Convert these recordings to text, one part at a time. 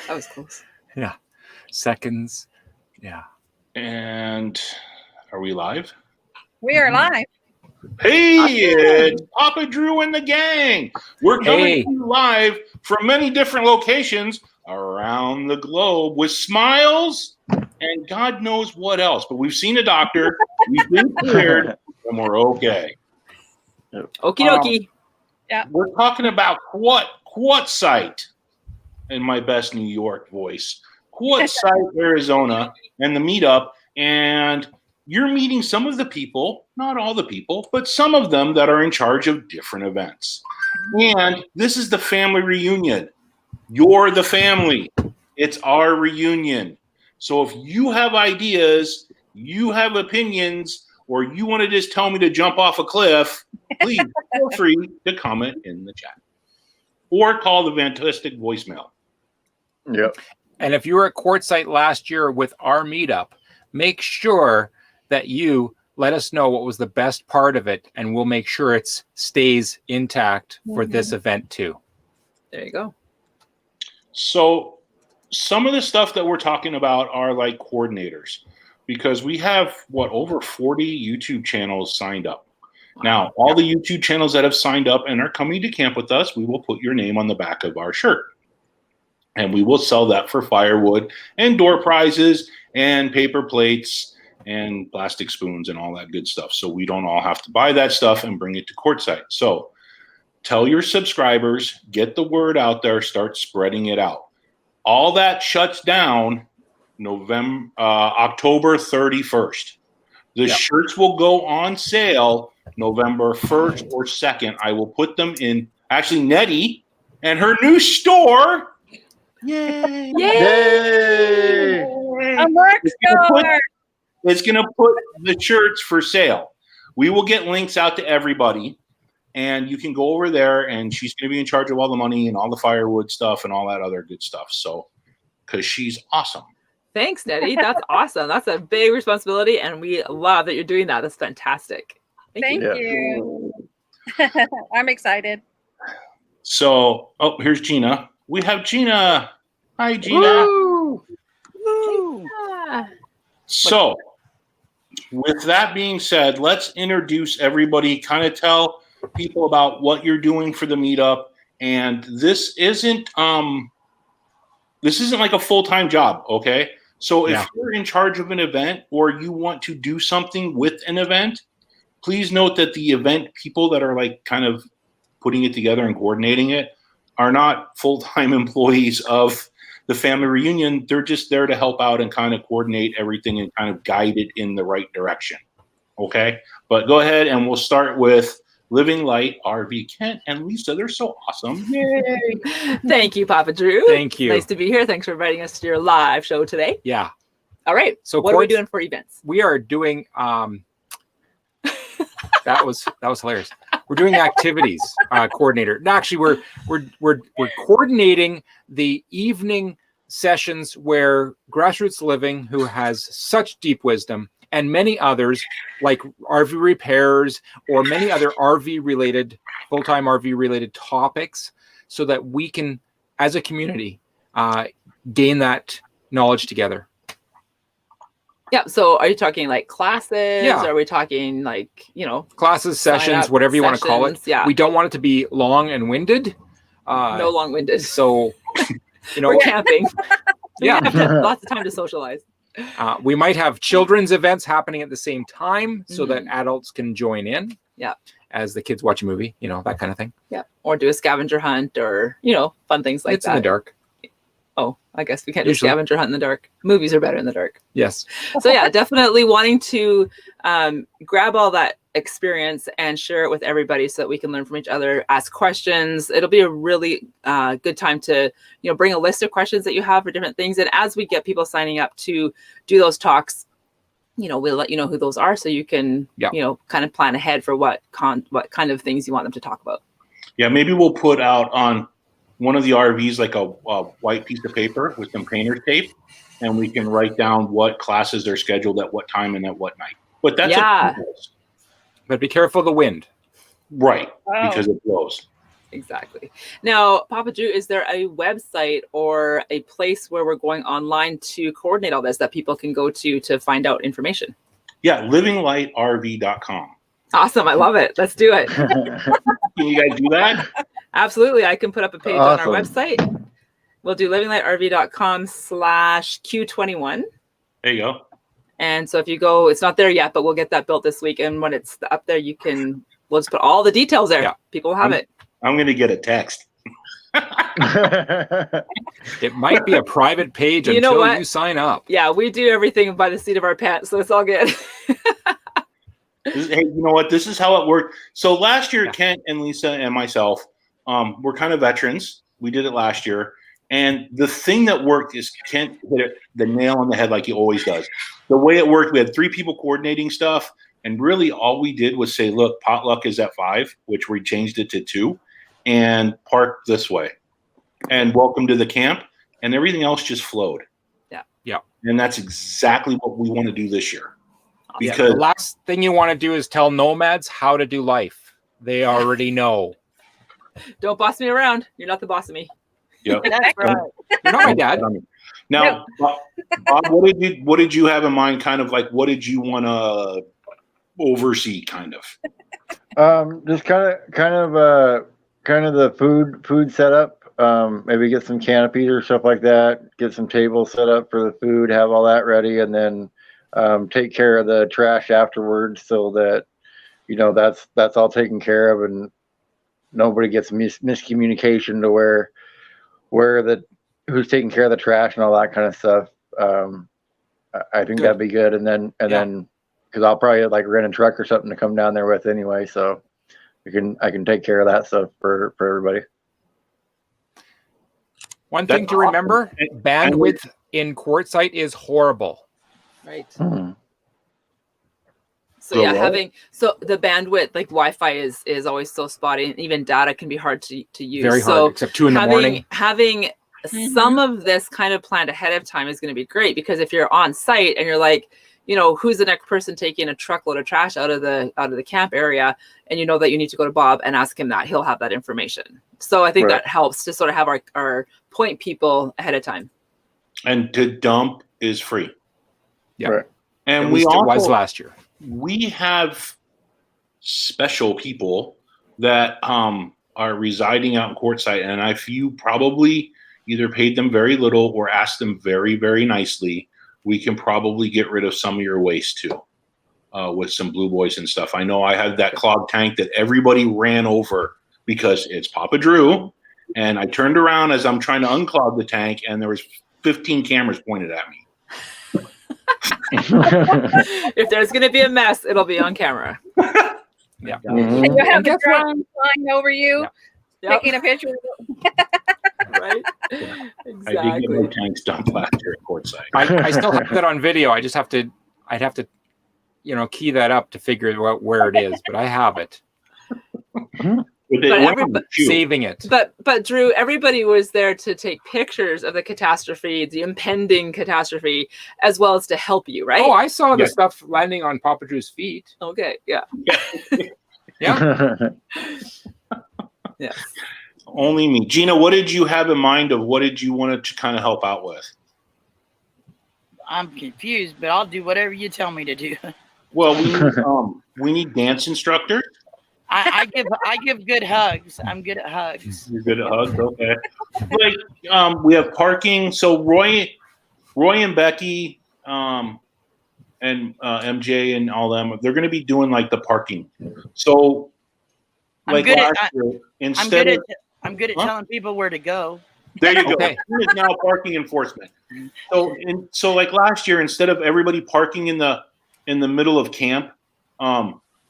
That was close. Yeah. Seconds. Yeah. And are we live? We are live. Hey, it's Papa Drew and the gang. We're coming to you live from many different locations around the globe with smiles and God knows what else. But we've seen a doctor, we've been cleared, and we're okay. Okie dokie. We're talking about Quartzsite in my best New York voice. Quartzsite, Arizona, and the meetup. And you're meeting some of the people, not all the people, but some of them that are in charge of different events. And this is the family reunion. You're the family. It's our reunion. So if you have ideas, you have opinions, or you want to just tell me to jump off a cliff, please feel free to comment in the chat. Or call the fantastic voicemail. Yep. And if you were at Quartzsite last year with our meetup, make sure that you let us know what was the best part of it, and we'll make sure it stays intact for this event too. There you go. So some of the stuff that we're talking about are like coordinators, because we have, over 40 YouTube channels signed up. Now, all the YouTube channels that have signed up and are coming to camp with us, we will put your name on the back of our shirt. And we will sell that for firewood and door prizes and paper plates and plastic spoons and all that good stuff. So we don't all have to buy that stuff and bring it to Quartzsite. So tell your subscribers, get the word out there, start spreading it out. All that shuts down October 31st. The shirts will go on sale November 1st or 2nd. I will put them in, actually, Nettie and her new store. Yay! Yay! A merch store. It's going to put the shirts for sale. We will get links out to everybody, and you can go over there, and she's going to be in charge of all the money and all the firewood stuff and all that other good stuff. So, because she's awesome. Thanks, Nettie. That's awesome. That's a big responsibility, and we love that you're doing that. That's fantastic. Thank you. I'm excited. So, here's Gina. We have Gina. Hi, Gina. Woo! Woo! So, with that being said, let's introduce everybody, kind of tell people about what you're doing for the meetup. And this isn't like a full-time job, okay? So if you're in charge of an event or you want to do something with an event, please note that the event people that are like kind of putting it together and coordinating it are not full-time employees of the family reunion. They're just there to help out and kind of coordinate everything and kind of guide it in the right direction. Okay? But go ahead and we'll start with Living Light, RV, Kent, and Lisa. They're so awesome. Yay! Thank you, Papa Drew. Thank you. Nice to be here. Thanks for inviting us to your live show today. Yeah. All right. So what are we doing for events? We are doing that was hilarious. We're doing activities coordinator. No, actually, we're coordinating the evening sessions where Grassroots Living, who has such deep wisdom, and many others like RV repairs or many other full-time RV related topics, so that we can, as a community, gain that knowledge together. Yeah. So are you talking like classes? Yeah. Are we talking like, classes, sessions, whatever you want to call it? Yeah. We don't want it to be long and winded. No long-winded. So, we're camping. Yeah. We have lots of time to socialize. We might have children's events happening at the same time so that adults can join in. Yeah. As the kids watch a movie, that kind of thing. Yeah. Or do a scavenger hunt or, fun things like that. It's in the dark. Oh, I guess we can't do scavenger hunt in the dark. Movies are better in the dark. Yes. So yeah, definitely wanting to grab all that experience and share it with everybody so that we can learn from each other, ask questions. It'll be a really good time to, bring a list of questions that you have for different things. And as we get people signing up to do those talks, we'll let you know who those are so you can, kind of plan ahead for what kind of things you want them to talk about. Yeah, maybe we'll put out on one of the RVs like a white piece of paper with some painter's tape, and we can write down what classes are scheduled at what time and at what night. But that's but be careful of the wind. Right, because it blows. Exactly. Now, Papa Drew, is there a website or a place where we're going online to coordinate all this that people can go to find out information? Yeah, livinglightRV.com. Awesome. I love it. Let's do it. Can you guys do that? Absolutely. I can put up a page on our Awesome. website. We'll do livinglightRV.com/Q21. There you go. And so if you go, it's not there yet, but we'll get that built this week. And when it's up there, we'll just put all the details there. Yeah. People will have it. I'm going to get a text. It might be a private page You know until what? you sign up. Yeah, we do everything by the seat of our pants, so it's all good. Hey, you know what? This is how it worked. So last year, Kent and Lisa and myself were kind of veterans. We did it last year. And the thing that worked is Kent hit the nail on the head like he always does. The way it worked, we had 3 people coordinating stuff. And really all we did was say, look, potluck is at 5, which we changed it to 2, and park this way. And welcome to the camp. And everything else just flowed. Yeah. Yeah. And that's exactly what we want to do this year. Yeah, Because the last thing you want to do is tell nomads how to do life. They already know. Don't boss me around. You're not the boss of me. Yep. That's right. You're not my dad. Now, Bob, what did you have in mind? Kind of like, what did you want to oversee? Kind of. Just kind of the food setup. Maybe get some canopies or stuff like that. Get some tables set up for the food. Have all that ready, and then take care of the trash afterwards, so that that's all taken care of, and nobody gets miscommunication to where who's taking care of the trash and all that kind of stuff. I think that'd be good, and then because I'll probably like rent a truck or something to come down there with anyway, so I can take care of that stuff for everybody. One thing to remember, bandwidth in Quartzsite is horrible. Right. Mm-hmm. So yeah, the bandwidth, like Wi-Fi is always so spotty, and even data can be hard to use. Very hard, except 2 in the morning. Having some of this kind of planned ahead of time is going to be great, because if you're on site and you're like, who's the next person taking a truckload of trash out of the camp area, and you know that you need to go to Bob and ask him that, he'll have that information. So I think that helps to sort of have our point people ahead of time. And to dump is free. Yeah. Right. And At least it was last year. We have special people that are residing out in Quartzsite, and if you probably either paid them very little or asked them very, very nicely, we can probably get rid of some of your waste too, with some blue boys and stuff. I know I had that clogged tank that everybody ran over because it's Papa Drew, and I turned around as I'm trying to unclog the tank, and there was 15 cameras pointed at me. If there's going to be a mess, it'll be on camera. Yeah. Mm-hmm. And you have the guess what? drone flying over you, taking a picture. Right. I did get Exactly. my tanks dumped last year at Quartzsite. I still have that on video. I'd have to key that up to figure out where it is, but I have it. Saving it. But Drew, everybody was there to take pictures of the catastrophe, the impending catastrophe, as well as to help you, right? Oh, I saw the stuff landing on Papa Drew's feet. Okay, yeah. Yeah. Yes. Only me. Gina, what did you have in mind of what did you want to kind of help out with? I'm confused, but I'll do whatever you tell me to do. Well, we need dance instructors. I give good hugs. I'm good at hugs. You're good at hugs, okay. Like we have parking. So Roy and Becky and MJ and all them, they're going to be doing like the parking. So like last year, I'm good at telling people where to go. There you go. Okay. He is now parking enforcement. So like last year, instead of everybody parking in the middle of camp,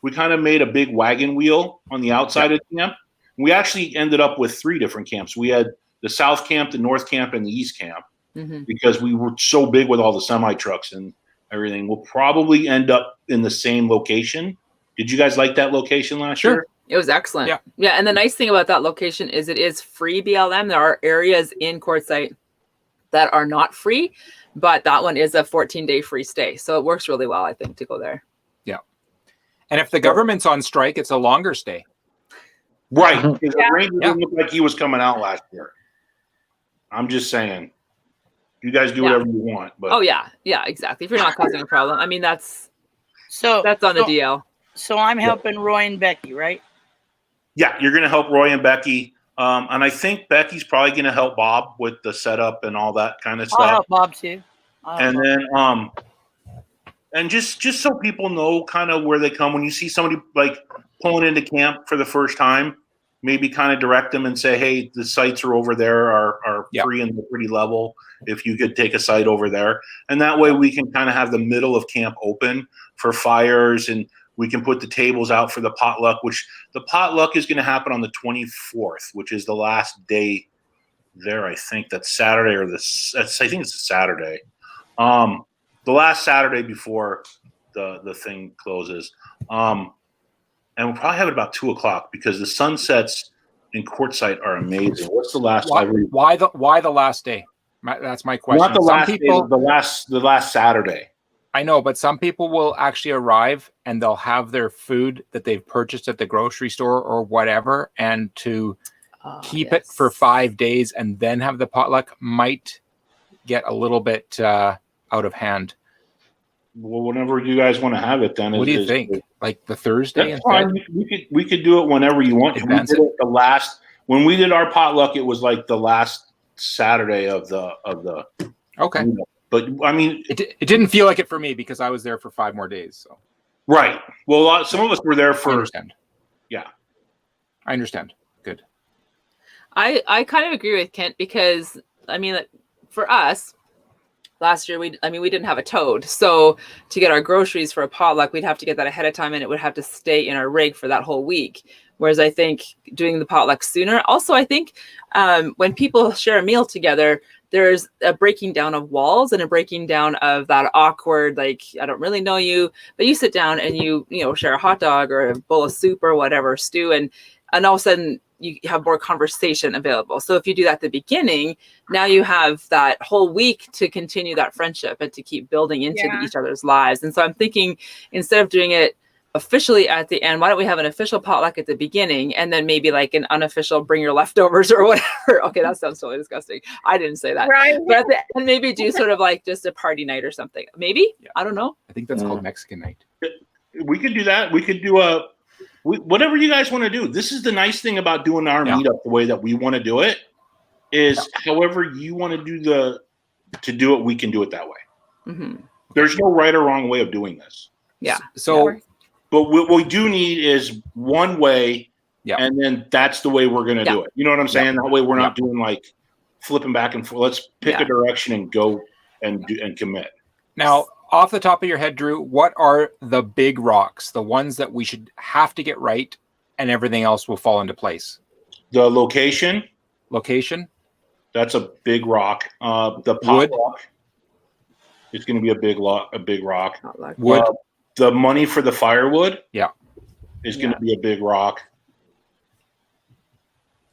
we kind of made a big wagon wheel on the outside of the camp. We actually ended up with 3 different camps. We had the South Camp, the North Camp, and the East Camp, because we were so big with all the semi trucks and everything. We'll probably end up in the same location. Did you guys like that location last year? It was excellent. Yeah. And the nice thing about that location is it is free BLM. There are areas in Quartzsite that are not free, but that one is a 14-day free stay. So it works really well, I think, to go there. Yeah. And if the government's on strike, it's a longer stay. Right. Because Yeah. the Ranger didn't look like he was coming out last year. I'm just saying. You guys do whatever you want. But Oh yeah, exactly. If you're not causing a problem, I mean that's on the DL. So I'm helping Roy and Becky, right? yeah, you're going to help Roy and Becky. And I think Becky's probably going to help Bob with the setup and all that kind of stuff. I'll help Bob too. And then, and just so people know kind of where they come, when you see somebody like pulling into camp for the first time, maybe kind of direct them and say, hey, the sites are over there, are free and pretty level. If you could take a site over there. And that way we can kind of have the middle of camp open for fires, and we can put the tables out for the potluck, which the potluck is going to happen on the 24th, which is the last day there. I think that's Saturday I think it's a Saturday. The last Saturday before the thing closes. And we'll probably have it about 2:00 because the sunsets in Quartzsite are amazing. What's the last? Why the last day? That's my question. Not the last day, the last Saturday. I know, but some people will actually arrive and they'll have their food that they've purchased at the grocery store or whatever, and to keep it for 5 days and then have the potluck might get a little bit out of hand. Well, whenever you guys want to have it, then. What do you think? Like the Thursday? That's fine. We could do it whenever you want. We did it when we did our potluck, it was like the last Saturday of the. Okay. But I mean, it didn't feel like it for me because I was there for 5 more days. So. Right. Well, some of us were there for. I understand. Yeah. I understand. Good. I kind of agree with Kent because I mean, for us, last year we didn't have a toad, so to get our groceries for a potluck, we'd have to get that ahead of time, and it would have to stay in our rig for that whole week. Whereas I think doing the potluck sooner. Also, I think when people share a meal together, there's a breaking down of walls and a breaking down of that awkward, like, I don't really know you, but you sit down and you share a hot dog or a bowl of soup or whatever, stew, and all of a sudden you have more conversation available. So if you do that at the beginning, now you have that whole week to continue that friendship and to keep building into each other's lives. And so I'm thinking, instead of doing it officially at the end, why don't we have an official potluck at the beginning and then maybe like an unofficial bring your leftovers or whatever. Okay, that sounds totally disgusting. I didn't say that. Right. But at the end, maybe do sort of like just a party night or something. Maybe? Yeah. I don't know. I think that's called Mexican night. We could do that. We could do whatever you guys want to do. This is the nice thing about doing our meetup the way that we want to do it, is however you want to do it, we can do it that way. Mm-hmm. There's no right or wrong way of doing this. Yeah. So, but what we do need is one way, and then that's the way we're going to do it. You know what I'm saying? That way we're not doing like flipping back and forth. Let's pick a direction and go and commit. Now, off the top of your head, Drew, what are the big rocks, the ones that we should have to get right, and everything else will fall into place? The location. That's a big rock. The potluck is going to be a big rock. Wood. The money for the firewood. Is going to be a big rock.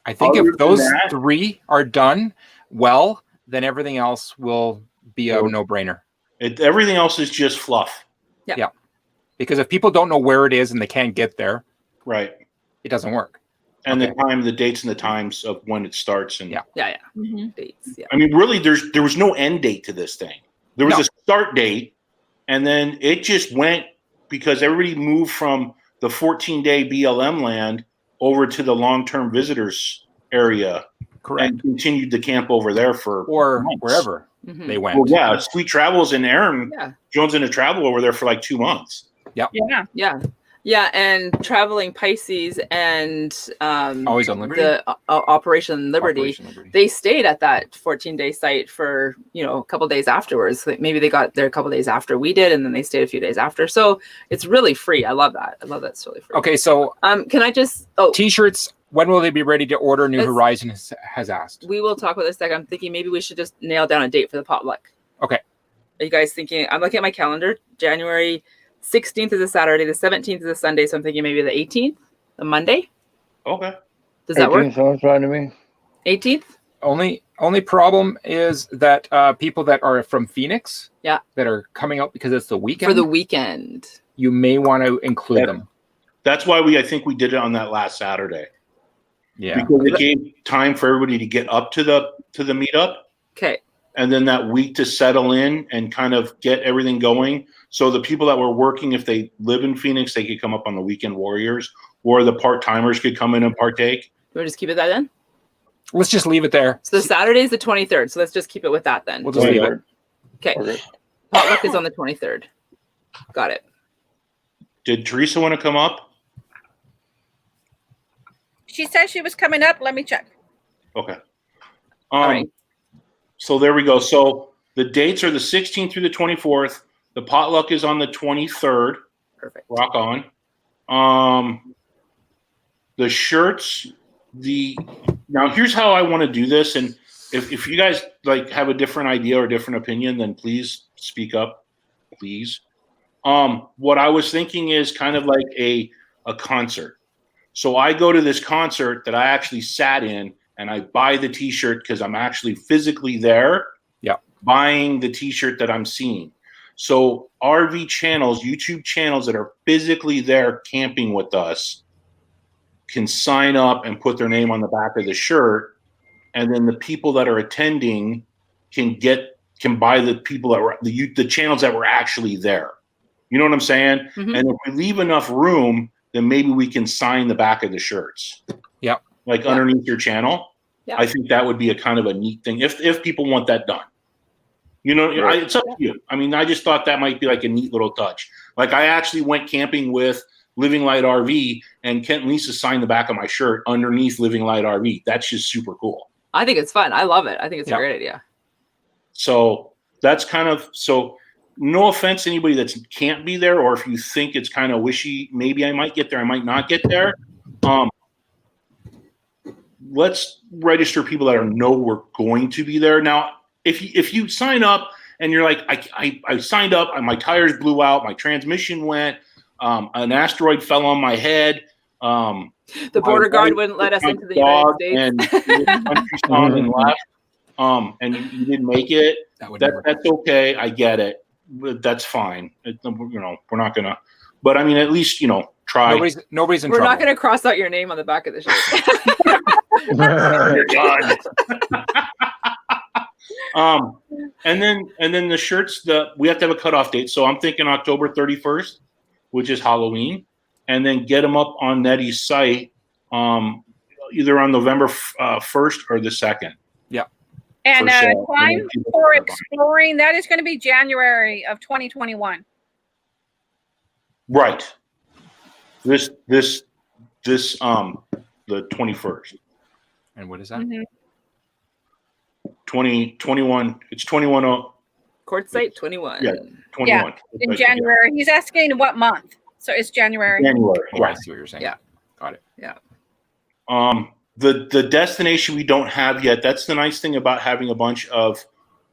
I think if those 3 are done well, then everything else will be a no-brainer. Everything else is just fluff. Yeah. Because if people don't know where it is and they can't get there, right, it doesn't work. And the dates and the times of when it starts, and mm-hmm. Dates. Yeah. I mean, really, there was no end date to this thing. There was a start date, and then it just went because everybody moved from the 14-day BLM land over to the long-term visitors area. Correct. And continued to camp over there or months. Wherever they went. Well, yeah, Sweet Travels and Aaron Jones in a travel over there for like 2 months. Yeah, and Traveling Pisces and Always on Liberty, the Operation Liberty, they stayed at that 14-day site for a couple days afterwards. Maybe they got there a couple days after we did, and then they stayed a few days after. So it's really free. I love that. It's really free. Okay, so can I just T-shirts? When will they be ready to order? New Horizon has asked. We will talk about this. I'm thinking maybe we should just nail down a date for the potluck. Okay. Are you guys thinking? I'm looking at my calendar. January 16th is a Saturday. The 17th is a Sunday. So I'm thinking maybe the 18th, the Monday. Okay. Does that work? Sounds fine to me. 18th. Only problem is that people that are from Phoenix, that are coming out because it's the weekend. For the weekend, you may want to include them. That's why I think we did it on that last Saturday. Yeah. Because it gave time for everybody to get up to the meetup. Okay. And then that week to settle in and kind of get everything going. So the people that were working, if they live in Phoenix, they could come up on the Weekend Warriors, or the part-timers could come in and partake. Do we just keep it that then? Let's just leave it there. So the Saturday's the 23rd. So let's just keep it with that then. We'll just leave it. Okay. Okay. Potluck is on the 23rd. Got it. Did Teresa want to come up? She said she was coming up. Let me check. Okay. All right. So there we go. So the dates are the 16th through the 24th. The potluck is on the 23rd. Perfect. Rock on. The shirts, now here's how I want to do this. And if you guys like have a different idea or different opinion, then please speak up, please. What I was thinking is kind of like a concert. So I go to this concert that I actually sat in, and I buy the t-shirt because I'm actually physically there buying the t-shirt that I'm seeing. So RV channels, YouTube channels that are physically there camping with us can sign up and put their name on the back of the shirt. And then the people that are attending can buy the people that were the channels that were actually there. You know what I'm saying? Mm-hmm. And if we leave enough room, then maybe we can sign the back of the shirts. Yep. Like underneath your channel. Yeah. I think that would be a kind of a neat thing if people want that done. You know, it's up to you. I mean, I just thought that might be like a neat little touch. Like I actually went camping with Living Light RV, and Kent and Lisa signed the back of my shirt underneath Living Light RV. That's just super cool. I think it's fun. I love it. I think it's a great idea. So that's kind of no offense to anybody that can't be there, or if you think it's kind of wishy, maybe I might get there, I might not get there. Let's register people that know we're going to be there. Now, if you sign up and you're like, I signed up, my tires blew out, my transmission went, an asteroid fell on my head. The border guard wouldn't let us into the United States. And country song and left. And you didn't make it. That's okay. I get it. That's fine. We're not gonna. But I mean, at least try. Nobody's in We're trouble. not gonna cross out your name on the back of the shirt. You're done. And then the shirts, we have to have a cutoff date. So I'm thinking October 31st, which is Halloween, and then get them up on Nettie's site either on November 1st or the 2nd. Yeah. And time for exploring, that is going to be January of 2021. Right. This the 21st. And what is that? Mm-hmm. 2021. It's 21. Quartzsite 21. Yeah, 21. Yeah, in January. He's asking what month. So it's January. January. Oh, I see what you're saying. Yeah. Got it. Yeah. The destination we don't have yet. That's the nice thing about having a bunch of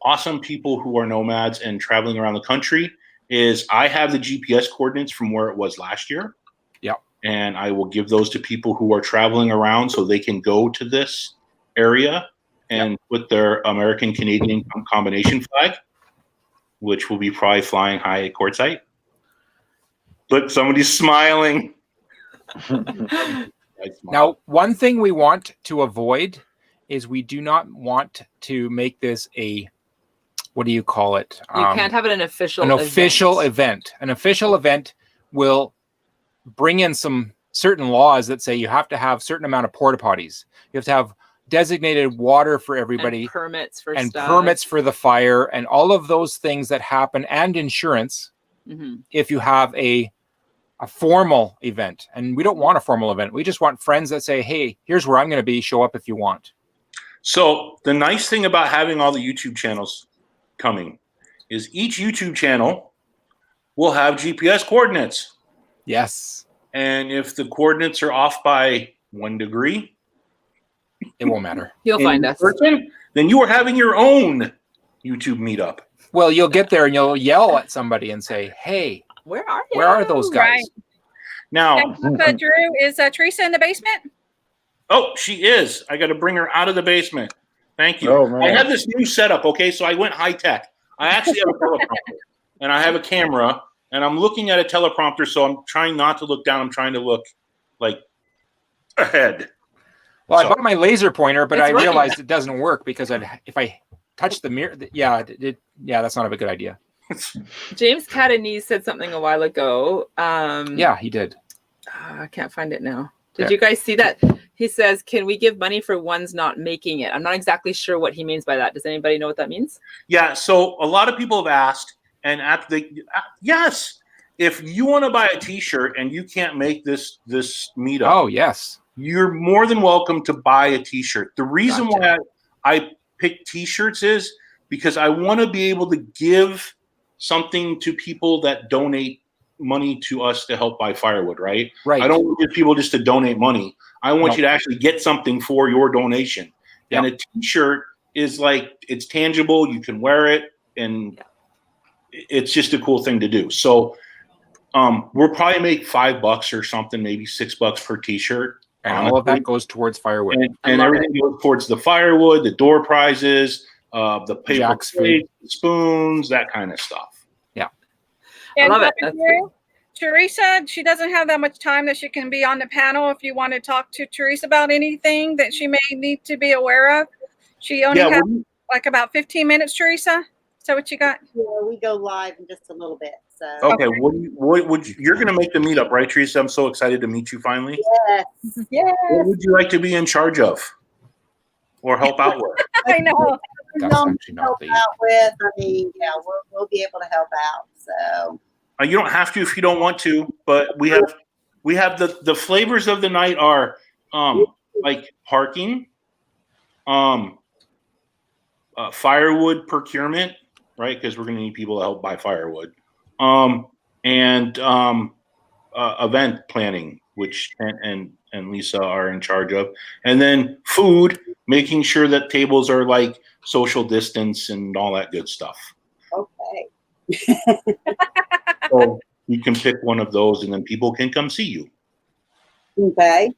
awesome people who are nomads and traveling around the country is I have the GPS coordinates from where it was last year. Yeah. And I will give those to people who are traveling around so they can go to this area and put their American-Canadian combination flag, which will be probably flying high at Quartzsite. Look, somebody's smiling. Now, one thing we want to avoid is we do not want to make this a, what do you call it? You can't have it an official event. An official event will bring in some certain laws that say you have to have certain amount of porta potties. You have to have designated water for everybody, and permits for permits for the fire, and all of those things that happen, and insurance. Mm-hmm. If you have a formal event, and we don't want a formal event, we just want friends that say, hey, here's where I'm going to be, show up if you want. So the nice thing about having all the YouTube channels coming is each YouTube channel will have GPS coordinates. Yes. And if the coordinates are off by 1 degree, it won't matter. You'll find us. Then you are having your own YouTube meetup. Well, you'll get there and you'll yell at somebody and say, hey, where are you? Where are those guys? Right. Now, Drew, is Teresa in the basement? Oh, she is. I got to bring her out of the basement. Thank you. Oh, man. I have this new setup, okay? So I went high tech. I actually have a teleprompter, and I have a camera, and I'm looking at a teleprompter, so I'm trying not to look down. I'm trying to look, like, ahead. Well, I So- bought my laser pointer, but It's I right. realized it doesn't work because if I touch the mirror, that's not a good idea. James Catanese said something a while ago. Yeah, he did. I can't find it now. Did Yeah. you guys see that? He says, "Can we give money for ones not making it?" I'm not exactly sure what he means by that. Does anybody know what that means? Yeah, so a lot of people have asked, and yes, if you want to buy a T-shirt and you can't make this meetup, Oh, yes. you're more than welcome to buy a T-shirt. The reason Gotcha. why I pick T-shirts is because I want to be able to give something to people that donate money to us to help buy firewood, right? Right. I don't want people just to donate money. I want Nope. you to actually get something for your donation. Yep. And a T-shirt is like, it's tangible. You can wear it, and it's just a cool thing to do. So we'll probably make $5 or something, maybe $6 per T-shirt. And all of that goes towards firewood. And everything goes towards the firewood, the door prizes, the paper Jack's plates, spoons, that kind of stuff. I love it. Dr. That's Drew, Teresa, she doesn't have that much time that she can be on the panel. If you want to talk to Teresa about anything that she may need to be aware of, she only has like about 15 minutes. Teresa, is that what you got? Yeah, we go live in just a little bit. So Okay, what would you're going to make the meetup, right, Teresa? I'm so excited to meet you finally. yes, yes. What would you like to be in charge of or help out with? I know. That's actually not help the. out with. I mean, yeah, we'll be able to help out. So You don't have to if you don't want to, but we have the flavors of the night are like parking, firewood procurement, right? Because we're going to need people to help buy firewood, and event planning, which and Lisa are in charge of, and then food, making sure that tables are like social distance and all that good stuff. okay. So you can pick one of those, and then people can come see you. Okay.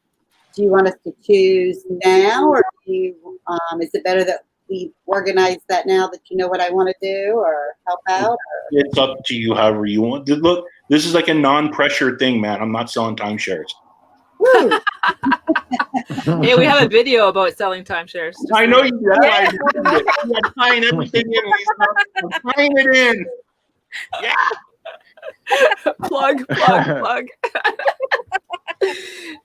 Do you want us to choose now, or do you, is it better that we organize that now that you know what I want to do, or help out? Or? It's up to you, however you want. Look, this is like a non-pressure thing, man. I'm not selling timeshares. Woo! Hey, we have a video about selling timeshares. I know you do. I know it. I'm tying everything in, Lisa. I'm tying it in. Yeah. plug. Oh,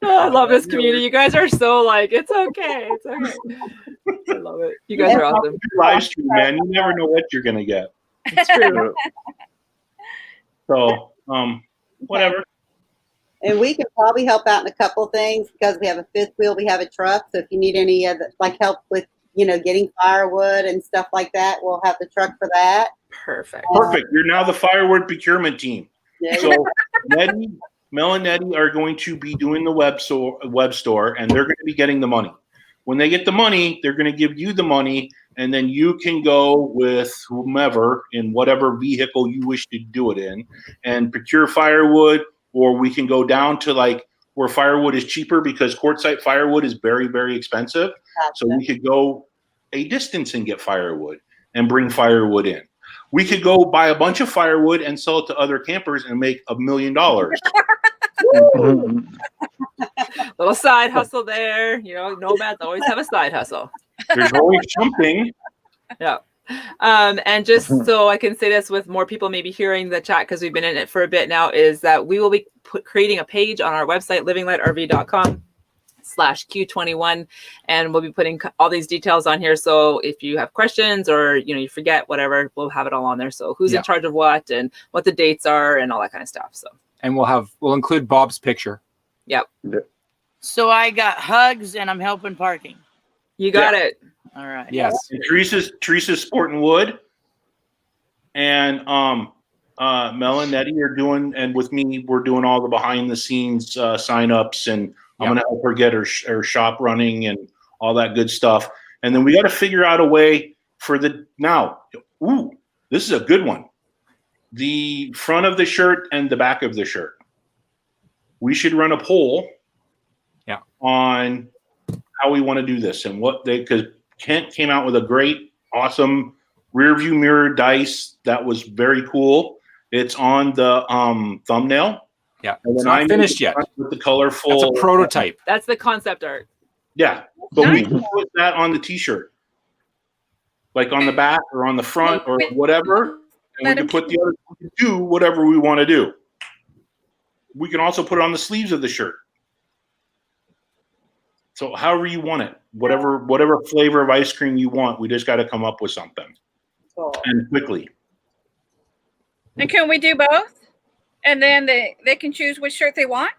I love this community. You guys are so like, it's okay. It's okay. I love it. You guys are awesome. Live stream, man. You never know what you're gonna get. It's true. So, whatever. And we can probably help out in a couple of things because we have a fifth wheel, we have a truck. So if you need any of the, like help with, getting firewood and stuff like that, we'll have the truck for that. Perfect. Perfect. You're now the firewood procurement team. Yeah. So, Mel and Nettie are going to be doing the web store, and they're going to be getting the money. When they get the money, they're going to give you the money, and then you can go with whomever in whatever vehicle you wish to do it in and procure firewood, or we can go down to like where firewood is cheaper because Quartzsite firewood is very, very expensive. Gotcha. So we could go a distance and get firewood and bring firewood in. We could go buy a bunch of firewood and sell it to other campers and make $1 million. Little side hustle there. Nomads always have a side hustle. There's always something. Yeah. And just so I can say this with more people maybe hearing the chat, because we've been in it for a bit now, is that we will be creating a page on our website, livinglightRV.com/Q21, and we'll be putting all these details on here. So if you have questions or you forget whatever, we'll have it all on there. So who's in charge of what and what the dates are and all that kind of stuff. So And we'll include Bob's picture. Yep. So I got hugs and I'm helping parking. You got it. All right. Yes. And Teresa's sporting wood, and Mel and Nettie are doing, and with me, we're doing all the behind the scenes sign-ups, and I'm gonna help her get her shop running and all that good stuff. And then we got to figure out a way for this is a good one. The front of the shirt and the back of the shirt. We should run a poll on how we want to do this and because Kent came out with a great, awesome rear view mirror dice that was very cool. It's on the thumbnail. Yeah, And it's then not finished yet. With the colorful. That's a prototype. That's the concept art. Yeah, but we Nice. can put that on the T-shirt, like on the back or on the front or whatever, and we can put the other. We can do whatever we want to do. We can also put it on the sleeves of the shirt. So however you want it, whatever flavor of ice cream you want, we just got to come up with something, and quickly. And can we do both? And then they can choose which shirt they want?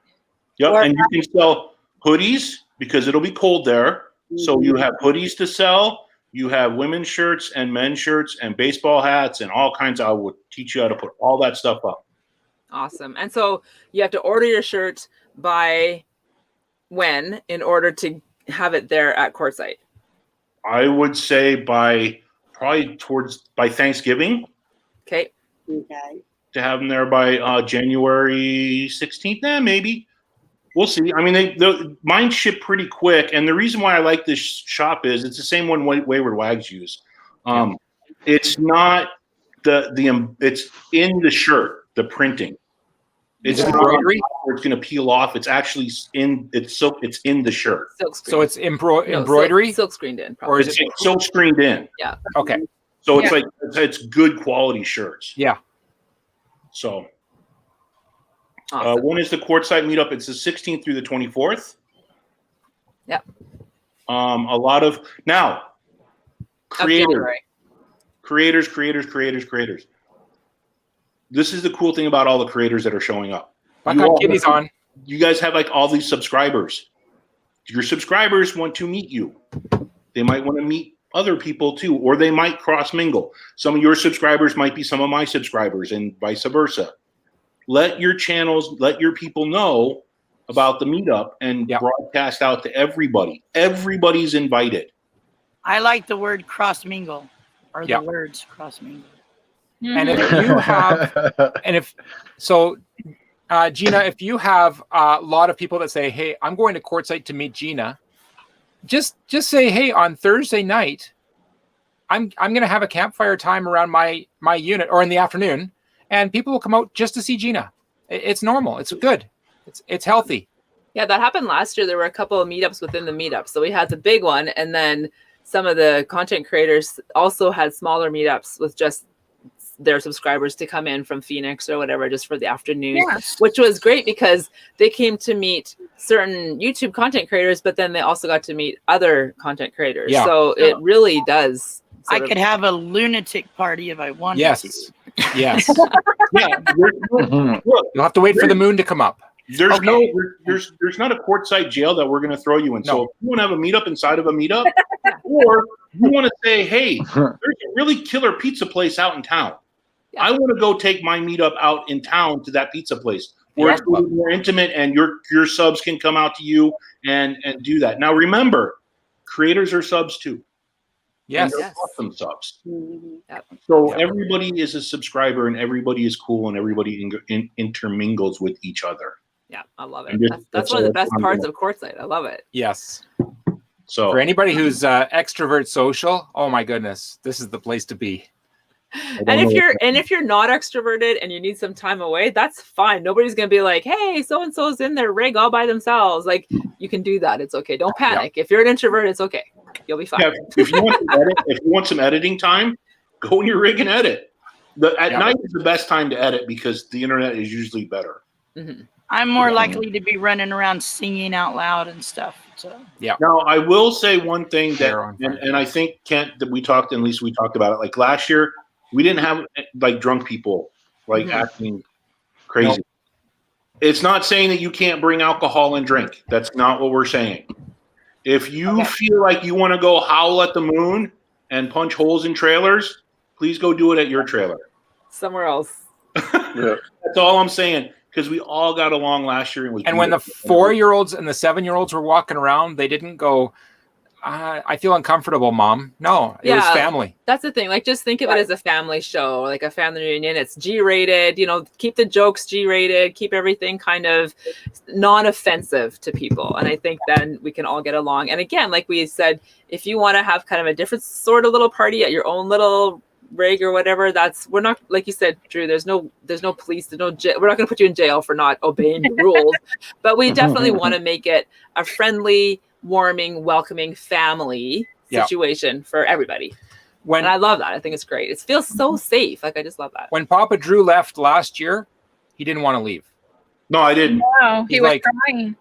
Yep, and you can sell hoodies because it'll be cold there. So you have hoodies to sell. You have women's shirts and men's shirts and baseball hats and all kinds. I would teach you how to put all that stuff up. Awesome. And so you have to order your shirt by when in order to have it there at Quartzsite? I would say by Thanksgiving. Okay. Okay. To have them there by January 16th, maybe. We'll see. I mean, mine ship pretty quick, and the reason why I like this shop is it's the same one Wayward Wags use. It's not it's in the shirt, the printing. It's embroidery. It's going to peel off. It's actually in the shirt. So it's embroidery, silk screened in, probably. or is it silk screened in? Yeah. Okay. So it's like it's good quality shirts. Yeah. So. Awesome. When is the Quartzsite meetup? It's the 16th through the 24th. Yeah. A lot of creators. This is the cool thing about all the creators that are showing up. You guys have like all these subscribers. Your subscribers want to meet you. They might want to meet other people too, or they might cross mingle. Some of your subscribers might be some of my subscribers and vice versa. Let your people know about the meetup and broadcast out to everybody. Everybody's invited. I like the word cross mingle, or the words cross mingle. And if you have, Gina, if you have a lot of people that say, "Hey, I'm going to Quartzsite to meet Gina," just say, "Hey, on Thursday night, I'm going to have a campfire time around my unit, or in the afternoon." And people will come out just to see Gina. It's normal. It's good. It's healthy. Yeah, that happened last year. There were a couple of meetups within the meetup. So we had the big one, and then some of the content creators also had smaller meetups with just their subscribers to come in from Phoenix or whatever, just for the afternoon, which was great because they came to meet certain YouTube content creators, but then they also got to meet other content creators. Yeah. So it really does. I could have a lunatic party if I wanted to. Yes. You'll have to wait for the moon to come up. There's not a Quartzsite jail that we're going to throw you in. No. So if you want to have a meetup inside of a meetup, or you want to say, "Hey, there's a really killer pizza place out in town. Yeah. I want to go take my meetup out in town to that pizza place where it's more intimate, and your subs can come out to you and do that." Now remember, creators are subs too. Yes. And they're awesome subs. Yep. So everybody is a subscriber, and everybody is cool, and everybody intermingles with each other. Yeah, I love it. That's one of the best parts of Quartzsite. I love it. Yes. So for anybody who's extrovert social, oh my goodness, this is the place to be. And if you're not extroverted and you need some time away, that's fine. Nobody's gonna be like, "Hey, so and so's in their rig all by themselves." Like, you can do that. It's okay. Don't panic. If you're an introvert, it's okay. You'll be fine. Yeah, if you want some editing time, go in your rig and edit. At night is the best time to edit because the internet is usually better. Mm-hmm. I'm more likely to be running around singing out loud and stuff. So Now I will say one thing that, and I think Kent, that we talked about it. Like last year, we didn't have like drunk people acting crazy. Nope. It's not saying that you can't bring alcohol and drink. That's not what we're saying. If you feel like you want to go howl at the moon and punch holes in trailers, please go do it at your trailer. Somewhere else. That's all I'm saying. Because we all got along last year. And when the 4-year-olds and the 7-year-olds were walking around, they didn't go, "I feel uncomfortable, Mom." No, it was family. That's the thing. Like, just think of it as a family show, like a family reunion. It's G-rated. Keep the jokes G-rated. Keep everything kind of non-offensive to people. And I think then we can all get along. And again, like we said, if you want to have kind of a different sort of little party at your own little rig or whatever, we're not, like you said, Drew, there's no police, we're not going to put you in jail for not obeying the rules, but we definitely want to make it a friendly, warming, welcoming family situation for everybody. And I love that. I think it's great. It feels so safe. Like, I just love that. When Papa Drew left last year, he didn't want to leave. No, I didn't. No, he was crying.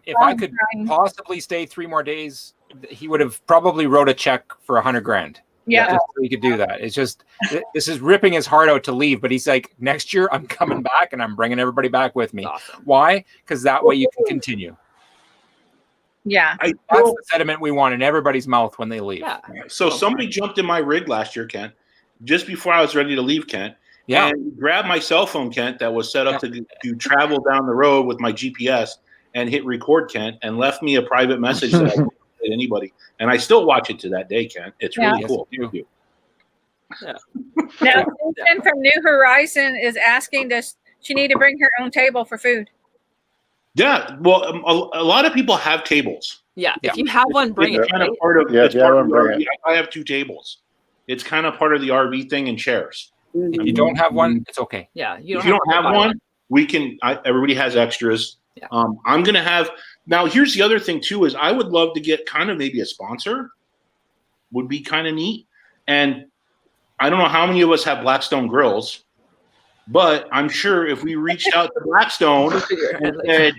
If I could possibly stay 3 more days, he would have probably wrote a check for $100,000. Yeah. Just so he could do that. It's just, this is ripping his heart out to leave, but he's like, next year I'm coming back and I'm bringing everybody back with me. Awesome. Why? Because that way you can continue. Yeah. That's the sentiment we want in everybody's mouth when they leave. Yeah. So somebody jumped in my rig last year, Kent, just before I was ready to leave, Kent. Yeah. And grabbed my cell phone, Kent, that was set up to travel down the road with my GPS and hit record, Kent, and left me a private message that I didn't to anybody. And I still watch it to that day, Kent. It's really cool. Thank you. Yeah. Now, Susan from New Horizon is asking, does she need to bring her own table for food? Yeah, well, a lot of people have tables. Yeah, if you have one, bring it. Kind of part of, it's part of the RV. I have 2 tables. It's kind of part of the RV thing and chairs. If you don't have one, it's okay. Yeah, if you don't have one, we can. Everybody has extras. Yeah. I'm gonna have. Now, here's the other thing too: is I would love to get kind of maybe a sponsor. Would be kind of neat. And I don't know how many of us have Blackstone grills. But I'm sure if we reached out to Blackstone and said,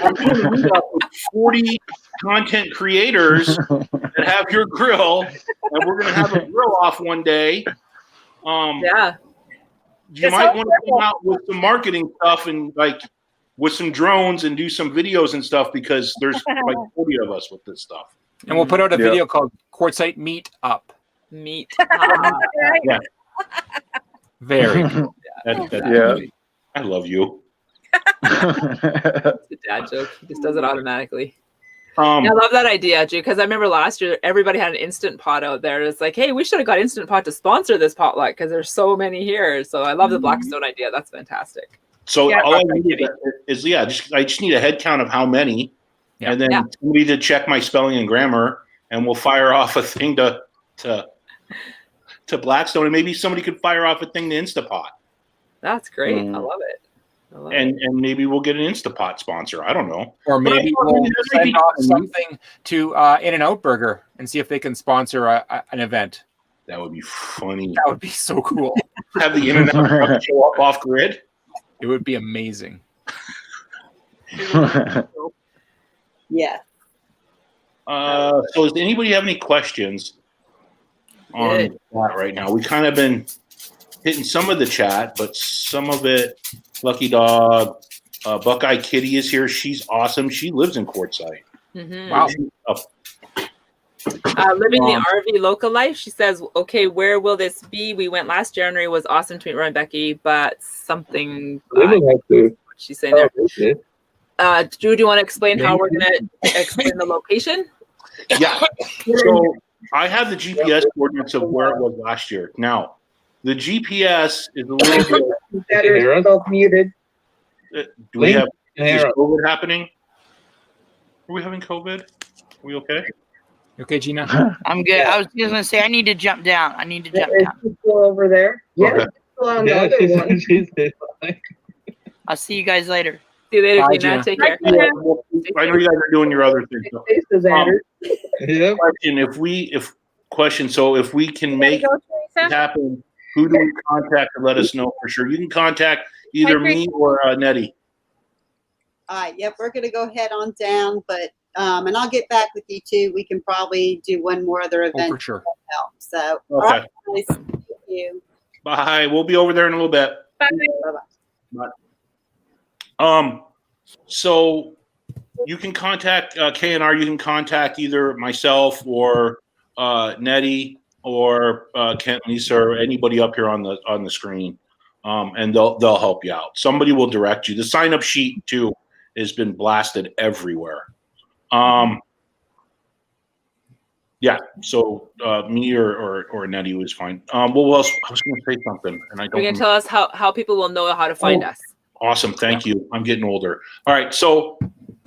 I'm going to meet up with 40 content creators that have your grill, and we're going to have a grill off one day. You might want to come out with some marketing stuff and like with some drones and do some videos and stuff because there's like 40 of us with this stuff. And we'll put out a video called Quartzsite Meet Up. Meet. Yeah. Very cool. I love you. It's a dad joke. He just does it automatically. I love that idea, Drew, because I remember last year everybody had an Instant Pot out there. It's like, hey, we should have got Instant Pot to sponsor this potluck because there's so many here. So I love the Blackstone idea. That's fantastic. So all I need is I just need a head count of how many, and then somebody to check my spelling and grammar, and we'll fire off a thing to Blackstone, and maybe somebody could fire off a thing to Instapot. That's great. I love it. And maybe we'll get an Instapot sponsor. I don't know. Or maybe we'll send off something to In-N-Out Burger and see if they can sponsor an event. That would be funny. That would be so cool. Have the In-N-Out show up off grid. It would be amazing. Yeah. So does anybody have any questions on that right now? We kind of been hitting some of the chat, but some of it, Lucky Dog, Buckeye Kitty is here. She's awesome. She lives in Quartzsite. Wow. Living the RV local life. She says, okay, where will this be? We went last January. It was awesome to meet Roy and Becky, but something she's saying there. Drew, do you want to explain how we're going to explain the location? Yeah. So I have the GPS coordinates of where it was last year. Now, the GPS is a little bit muted. Do we have COVID happening? Are we having COVID? Are we okay? You okay, Gina? I'm good. I was just going to say, I need to jump down. Is she still over there? Yeah. Okay. I'll see you guys later. See you later, Bye, Gina. Gina. Take care. I know you guys are doing your other thing. Question. So if we can make it happen, who do we contact to let us know for sure? You can contact either me or Nettie. All right. Yep. We're going to go head on down, but and I'll get back with you too. We can probably do one more other event. For sure. Help. So, Okay. all right, guys. Thank you. Bye. We'll be over there in a little bit. Bye. Bye. So you can contact KNR. You can contact either myself or Nettie or Kent, Lisa, or anybody up here on the screen, and they'll help you out. Somebody will direct you. The sign up sheet too has been blasted everywhere. Yeah. So me or Nettie was fine. Well, else? I was going to say something, and I don't. You're going to tell us how people will know how to find us. Awesome. Thank you. I'm getting older. All right. So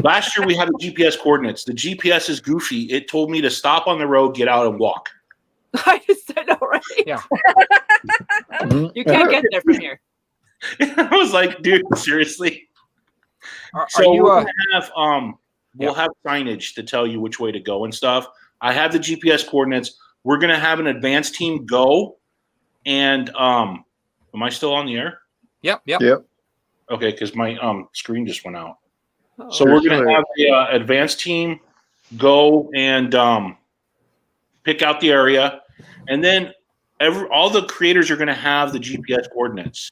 last year we had the GPS coordinates. The GPS is goofy. It told me to stop on the road, get out, and walk. I just said, all right. Yeah. You can't get there from here. I was like, dude, seriously. Are So you we're gonna have we'll have signage to tell you which way to go and stuff. I have the GPS coordinates. We're going to have an advanced team go. And am I still on the air? Yep. Okay, because my screen just went out. Oh. So we're going to have the advanced team go and pick out the area. And then all the creators are going to have the GPS coordinates.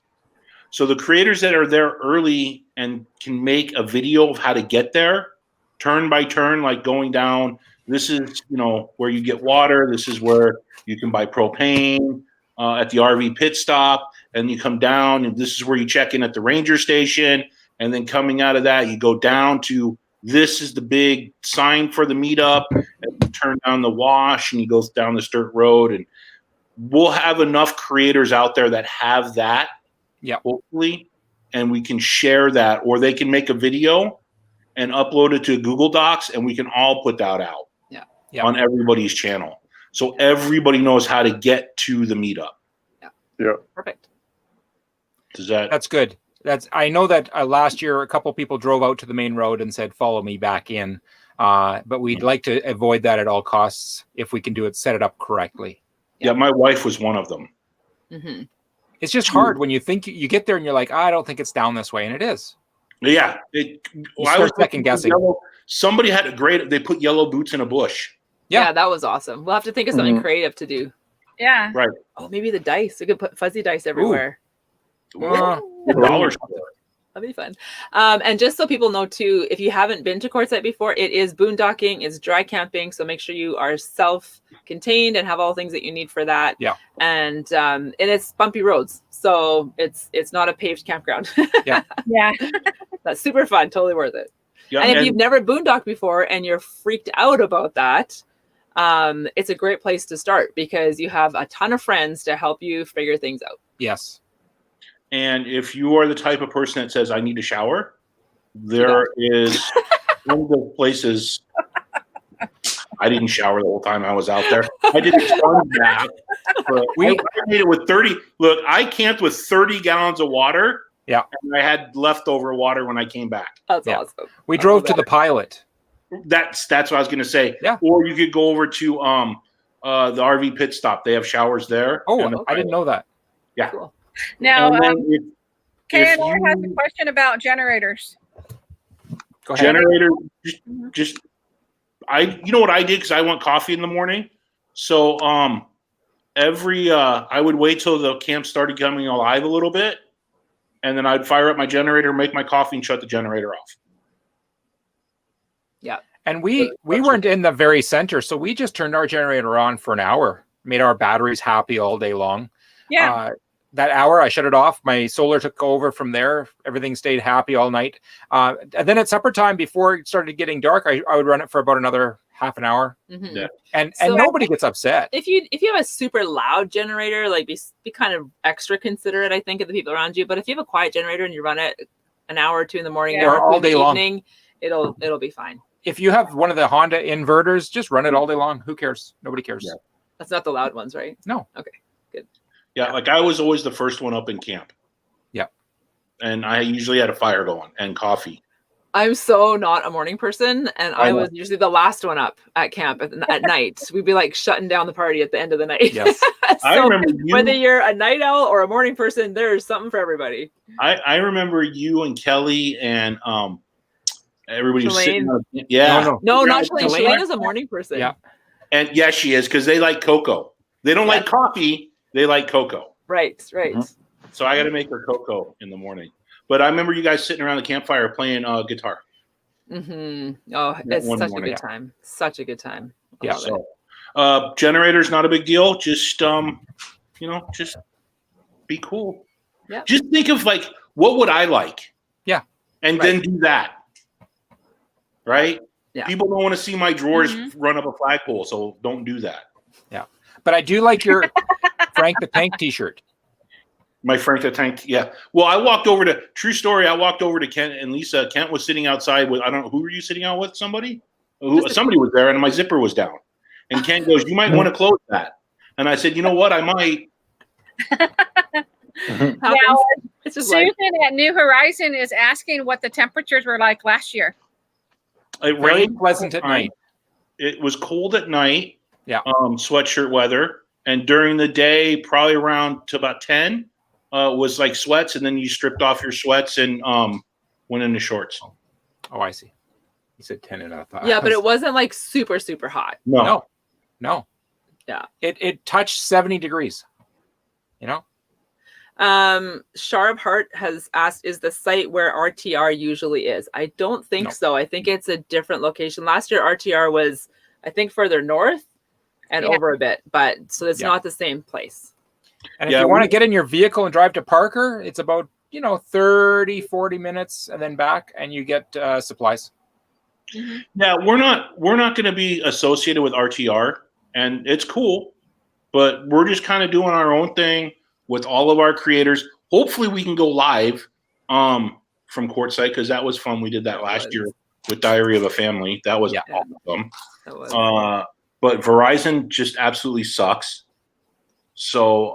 So the creators that are there early and can make a video of how to get there, turn by turn, like going down. This is, where you get water. This is where you can buy propane at the RV pit stop. And you come down, and this is where you check in at the ranger station. And then coming out of that, you go down to this is the big sign for the meetup. And you turn down the wash, and you go down this dirt road. And we'll have enough creators out there that have that. Yeah, hopefully, and we can share that, or they can make a video and upload it to Google Docs, and we can all put that out on everybody's channel, so everybody knows how to get to the meetup. Yeah, perfect. That's good. I know that last year a couple people drove out to the main road and said, "Follow me back in," but we'd like to avoid that at all costs if we can do it, set it up correctly. Yeah, my wife was one of them. Mm-hmm. It's just hard when you think you get there and you're like, I don't think it's down this way, and it is. Yeah, I was second guessing. Somebody had they put yellow boots in a bush. Yeah, that was awesome. We'll have to think of something creative to do. Yeah. Right. Oh, maybe the dice. We could put fuzzy dice everywhere. $1. That'd be fun. And just so people know too, if you haven't been to Quartzsite before, it is boondocking, it's dry camping. So make sure you are self-contained and have all the things that you need for that. Yeah. And it's bumpy roads. So it's not a paved campground. Yeah. That's super fun. Totally worth it. Yeah, and if you've never boondocked before and you're freaked out about that, it's a great place to start because you have a ton of friends to help you figure things out. Yes. And if you are the type of person that says, I need a shower, there is one of the places. I didn't shower the whole time I was out there. I did a sponge bath. But I made it with 30. Look, I camped with 30 gallons of water. Yeah. And I had leftover water when I came back. That's awesome. We drove to the Pilot. That's what I was going to say. Yeah. Or you could go over to the RV pit stop. They have showers there. Oh, I didn't know that. Yeah. Cool. Now, if KNR has a question about generators. Go ahead. Generator, just you know what I did because I want coffee in the morning. So I would wait till the camp started coming alive a little bit, and then I'd fire up my generator, make my coffee, and shut the generator off. Yeah. And we weren't in the very center, so we just turned our generator on for an hour, made our batteries happy all day long. Yeah. That hour, I shut it off. My solar took over from there. Everything stayed happy all night. And then at supper time, before it started getting dark, I would run it for about another half an hour. Mm-hmm. Yeah. And So nobody gets upset. If you have a super loud generator, like be kind of extra considerate, I think, of the people around you. But if you have a quiet generator and you run it an hour or two in the morning or all day long, it'll be fine. If you have one of the Honda inverters, just run it all day long. Who cares? Nobody cares. Yeah. That's not the loud ones, right? No. Okay, good. Yeah, like I was always the first one up in camp. Yeah. And I usually had a fire going and coffee. I'm so not a morning person, and I was usually the last one up at camp at night. We'd be like shutting down the party at the end of the night. Yes. So I remember whether you're a night owl or a morning person, there's something for everybody. I remember you and Kelly and everybody was sitting Shalane. there. Yeah. No, not Shalane. Shalane. Shalane is a morning person. Yeah. And yes, she is, because they like cocoa. They don't like coffee. They like cocoa. Right. Mm-hmm. So I got to make her cocoa in the morning. But I remember you guys sitting around the campfire playing guitar. Mm-hmm. Oh, it's One such morning. a good time. Such a good time. I Yeah. love it. So generator's not a big deal. Just just be cool. Yeah. Just think of like, what would I like? Yeah. And then do that. Right? Yeah. People don't want to see my drawers run up a flagpole, so don't do that. Yeah. But I do like your Frank the Tank t-shirt. My Frank the Tank, yeah. Well, I walked over to, true story, I walked over to Kent and Lisa. Kent was sitting outside with, I don't know, who were you sitting out with? Somebody was there, and my zipper was down. And Kent goes, you might want to close that. And I said, you know what, I might. Now, It's just Susan like, at New Horizon is asking what the temperatures were like last year. It Very rained pleasant at night. It was cold at night. Yeah. Sweatshirt weather. And during the day, probably around to about 10, was like sweats, and then you stripped off your sweats and went into shorts. Oh, I see. You said 10 and I thought. Yeah, but it wasn't like super, super hot. No. Yeah. It touched 70 degrees. You know? Sharp Heart has asked, is the site where RTR usually is? I don't think so. I think it's a different location. Last year, RTR was, I think, further north and over a bit, but so it's not the same place. And if you want to get in your vehicle and drive to Parker, it's about, 30, 40 minutes and then back, and you get supplies. Mm-hmm. Yeah, we're not going to be associated with RTR, and it's cool, but we're just kind of doing our own thing with all of our creators. Hopefully we can go live from Quartzsite, because that was fun. We did that last year with Diary of a Family. That was awesome. That was but Verizon just absolutely sucks. So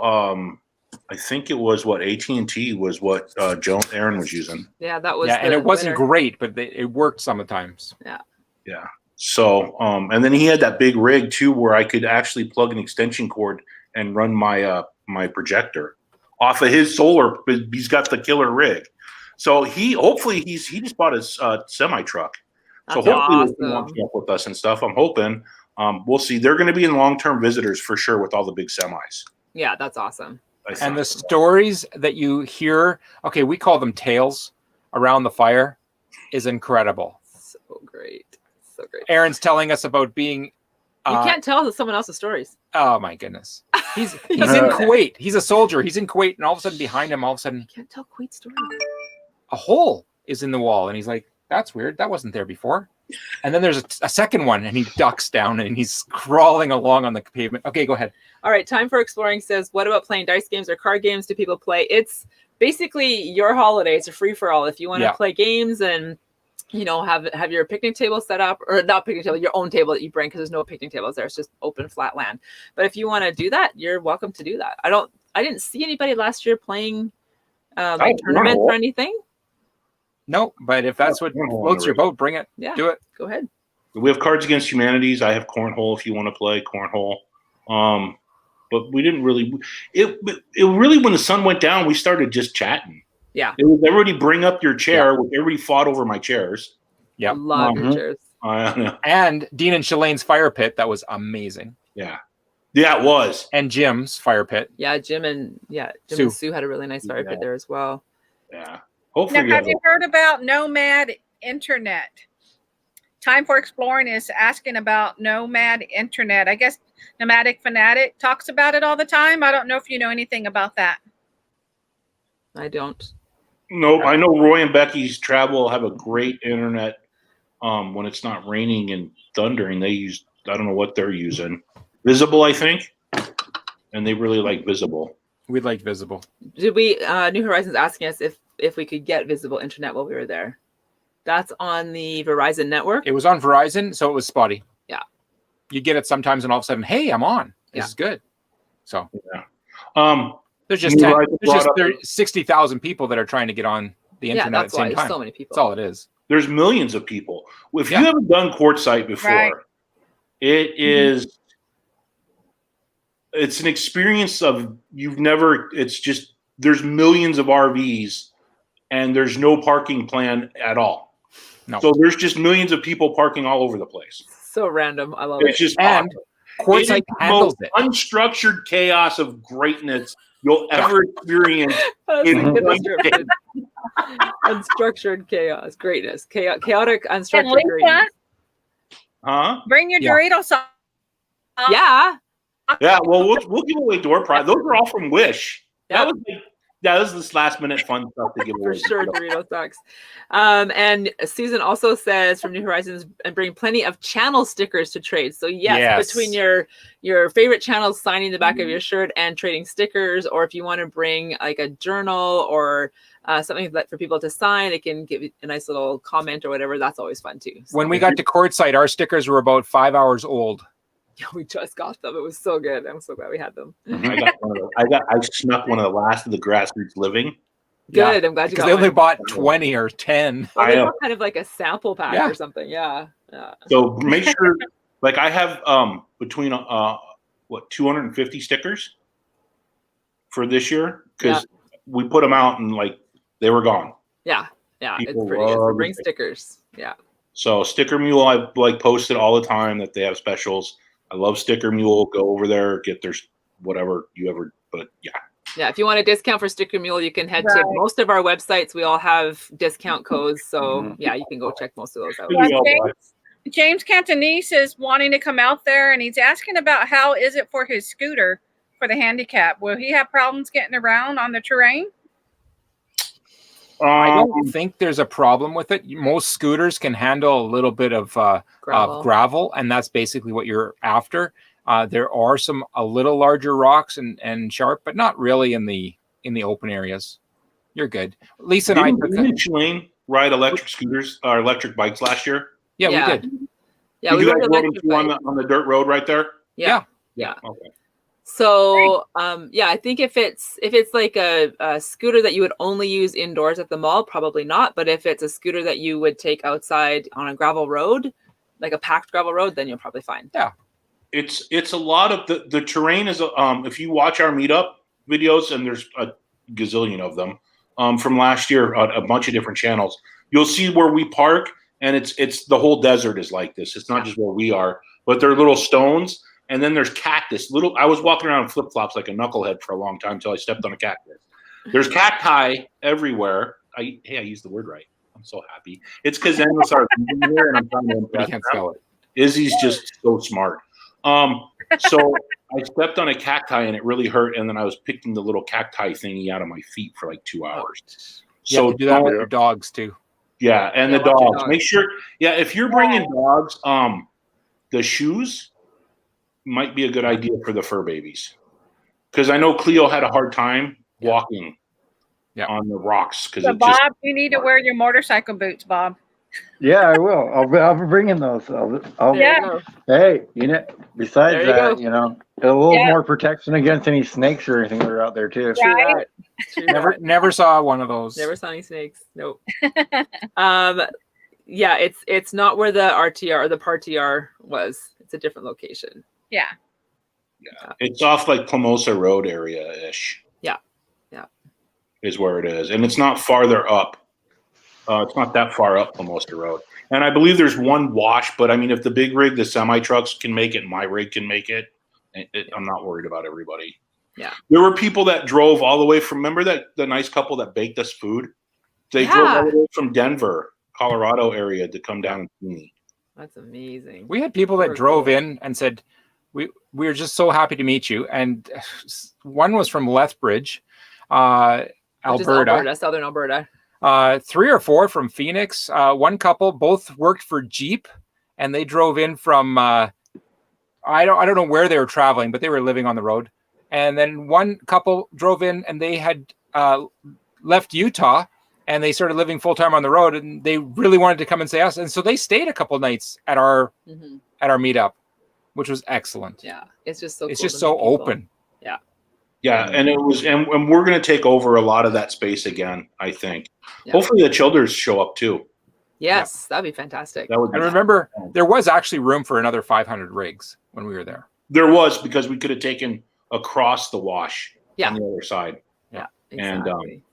I think it was what AT&T was what Aaron was using. Yeah, that was and it wasn't great, but it worked sometimes. Yeah. So and then he had that big rig too, where I could actually plug an extension cord and run my my projector off of his solar. He's got the killer rig. So he just bought his semi truck. So hopefully he wants to work with us and stuff. I'm hoping. We'll see. They're going to be in long-term visitors for sure with all the big semis. Yeah, that's awesome. And the stories that you hear, okay, we call them tales around the fire, is incredible. So great. So great. Aaron's telling us about being... you can't tell someone else's stories. Oh, my goodness. He's in Kuwait. He's a soldier. He's in Kuwait, and all of a sudden behind him, You can't tell Kuwait stories. A hole is in the wall. And he's like, that's weird. That wasn't there before. And then there's a second one, and he ducks down, and he's crawling along on the pavement. Okay, go ahead. All right, Time for Exploring says, what about playing dice games or card games? Do people play? It's basically your holiday. It's a free-for-all. If you want to play games and, have your picnic table set up, or not picnic table, your own table that you bring, because there's no picnic tables there. It's just open, flat land. But if you want to do that, you're welcome to do that. I didn't see anybody last year playing tournaments or anything. No, but if that's what floats your boat, bring it. Yeah, do it. Go ahead. We have Cards Against Humanities. I have Cornhole if you want to play Cornhole. But we didn't really. It really, when the sun went down, we started just chatting. Yeah. It was everybody bring up your chair. Yeah. Everybody fought over my chairs. Yeah. Love your chairs. And Dean and Shalane's fire pit. That was amazing. Yeah. Yeah, it was. And Jim's fire pit. Yeah, Jim and Sue had a really nice fire pit there as well. Yeah. Hopefully. Now, have you heard about Nomad Internet? Time for Exploring is asking about Nomad Internet. I guess Nomadic Fanatic talks about it all the time. I don't know if you know anything about that. I don't. No, I know Roy and Becky's Travel have a great internet when it's not raining and thundering. They use, I don't know what they're using. Visible, I think. And they really like Visible. We like Visible. Did we, New Horizons asking us if we could get Visible Internet while we were there. That's on the Verizon network. It was on Verizon, so it was spotty. Yeah. You get it sometimes, and all of a sudden, hey, I'm on. This is good. So there's just 60,000 people that are trying to get on the internet at the same time. So many people. That's all it is. There's millions of people. If you haven't done Quartzsite before, it is it's an experience of it's just there's millions of RVs and there's no parking plan at all. No. So there's just millions of people parking all over the place. So random. I love it. It's just and Quartzsite handles it. Unstructured chaos of greatness you'll ever experience. Unstructured chaos, greatness, chaotic, unstructured greatness. Huh? Bring your Dorito sauce. Yeah. Yeah. Well, we'll give away door prize. Those are all from Wish. Yep. That was this last minute fun stuff to give away. For sure, Dorito sucks. And Susan also says from New Horizons, and bring plenty of channel stickers to trade. So yes. Between your favorite channels, signing the back of your shirt and trading stickers, or if you want to bring like a journal or something that for people to sign, they can give you a nice little comment or whatever. That's always fun too. So when we got to Quartzsite, our stickers were about 5 hours old. Yeah, we just got them. It was so good. I'm so glad we had them. I snuck one of the last of the Grassroots Living. Good. I'm glad you got they only bought 20 or 10. Well, they bought kind of like a sample pack or something. Yeah. So make sure, like I have between 250 stickers for this year because we put them out and like they were gone. Yeah, People it's pretty good. So love bring the stickers. Yeah. So Sticker Mule, I like posted all the time that they have specials. I love Sticker Mule. Go over there, get their whatever you ever. But yeah. Yeah, if you want a discount for Sticker Mule, you can head to most of our websites. We all have discount codes, so yeah, you can go check most of those out. James Cantonese is wanting to come out there, and he's asking about how is it for his scooter for the handicap. Will he have problems getting around on the terrain? I don't think there's a problem with it. Most scooters can handle a little bit of gravel, and that's basically what you're after. There are a little larger rocks and sharp, but not really in the open areas. You're good. Lisa and I took ride electric scooters or electric bikes last year. Yeah, we did. Yeah, we rode electric on the dirt road right there. Yeah. Okay. So, I think if it's like a scooter that you would only use indoors at the mall, probably not. But if it's a scooter that you would take outside on a gravel road, like a packed gravel road, then you'll probably find. Yeah. It's a lot of the terrain is if you watch our meetup videos, and there's a gazillion of them from last year, a bunch of different channels, you'll see where we park, and it's the whole desert is like this. It's not just where we are, but there are little stones. And then there's cactus. I was walking around in flip-flops like a knucklehead for a long time until I stepped on a cactus. There's cacti everywhere. I used the word right. I'm so happy. It's because Endless are here, and I'm trying to impress. You can't spell it. Izzy's just so smart. So I stepped on a cacti and it really hurt. And then I was picking the little cacti thingy out of my feet for like 2 hours. So do that with your dogs too. Yeah, and the dogs. Make sure. Yeah, if you're bringing dogs, the shoes might be a good idea for the fur babies, because I know Cleo had a hard time walking on the rocks. So Bob, you need to wear your motorcycle boots, Bob. Yeah, I will. I'll be bringing those. Hey, besides that, a little more protection against any snakes or anything that are out there too. Right. Never saw one of those. Never saw any snakes. Nope. It's not where the RTR or the PAR-TR was. It's a different location. Yeah. It's off like Plumosa Road area-ish. Yeah. Is where it is. And it's not farther up. It's not that far up Plumosa Road. And I believe there's one wash, but I mean, if the big rig, the semi-trucks can make it, my rig can make it, I'm not worried about everybody. Yeah. There were people that drove all the way from, remember the nice couple that baked us food? They drove all the way from Denver, Colorado area to come down and see me. That's amazing. We had people that drove in and said, we're just so happy to meet you. And one was from Lethbridge, Alberta, Southern Alberta. 3 or 4 from Phoenix. One couple both worked for Jeep, and they drove in from I don't know where they were traveling, but they were living on the road. And then one couple drove in, and they had left Utah, and they started living full time on the road, and they really wanted to come and see us. And so they stayed a couple nights at our meetup, which was excellent. Yeah, it's just so open. Yeah, and it was, and we're going to take over a lot of that space again, I think. Yeah. Hopefully the Childers show up too. Yes, that'd be fantastic. That would be remember, there was actually room for another 500 rigs when we were there. There was, because we could have taken across the wash on the other side. Yeah, exactly.